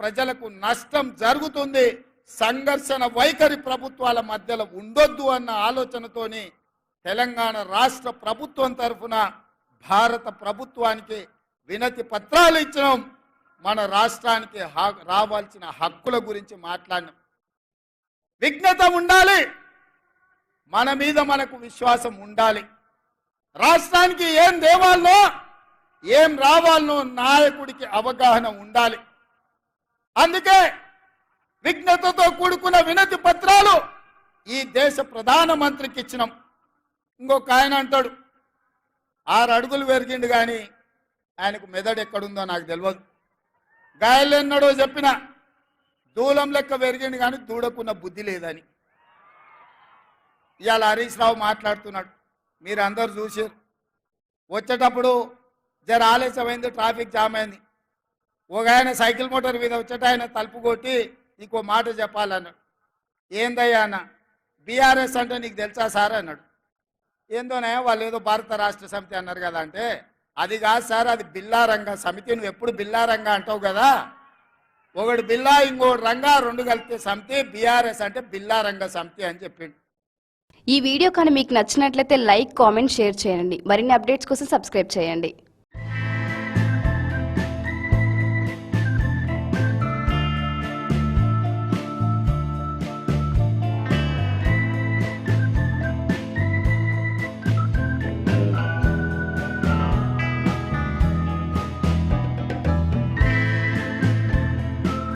ప్రజలకు నష్టం జరుగుతుంది, సంఘర్షణ వైఖరి ప్రభుత్వాల మధ్యలో ఉండొద్దు అన్న ఆలోచనతోని తెలంగాణ రాష్ట్ర ప్రభుత్వం తరఫున భారత ప్రభుత్వానికి వినతి పత్రాలు ఇచ్చినాం. మన రాష్ట్రానికి రావాల్సిన హక్కుల గురించి మాట్లాడినాం. విజ్ఞత ఉండాలి, మన మీద మనకు విశ్వాసం ఉండాలి. రాష్ట్రానికి ఏం దేవాలనో ఏం రావాలనో నాయకుడికి అవగాహన ఉండాలి. అందుకే విజ్ఞతతో కూడుకున్న వినతి పత్రాలు ఈ దేశ ప్రధానమంత్రికి ఇచ్చినాం. ఇంకొక ఆయన అంటాడు 6 అడుగులు పెరిగిండు కానీ ఆయనకు మెదడు ఎక్కడుందో నాకు తెలియదు. గాయలు ఎన్నడో చెప్పిన దూలం లెక్క పెరిగిండు కానీ దూడకున్న బుద్ధి లేదని. ఇవాళ హరీష్ రావు మాట్లాడుతున్నాడు, మీరు అందరు చూసారు. వచ్చేటప్పుడు జర ఆలస్యమైంది, ట్రాఫిక్ జామ్ అయింది. ఒక ఆయన సైకిల్ మోటార్ మీద వచ్చేట ఆయన తలుపు కొట్టి నీకో మాట చెప్పాలన్నాడు. ఏందయ్యా అన్న, బీఆర్ఎస్ అంటే నీకు తెలుసా సార్ అన్నాడు. ఏందోనే వాళ్ళు ఏదో భారత రాష్ట్ర సమితి అన్నారు కదా అంటే, అది కాదు సార్, అది బిల్లా రంగ సమితి. నువ్వు ఎప్పుడు బిల్లా రంగ అంటావు కదా, ఒకటి బిల్లా ఇంకోటి రంగా, 2 కలిపితే సమితి. బీఆర్ఎస్ అంటే బిల్లా రంగ సమితి అని చెప్పిండు. ఈ వీడియో కానీ మీకు నచ్చినట్లయితే లైక్, కామెంట్, షేర్ చేయండి. మరిన్ని అప్డేట్స్ కోసం సబ్స్క్రైబ్ చేయండి.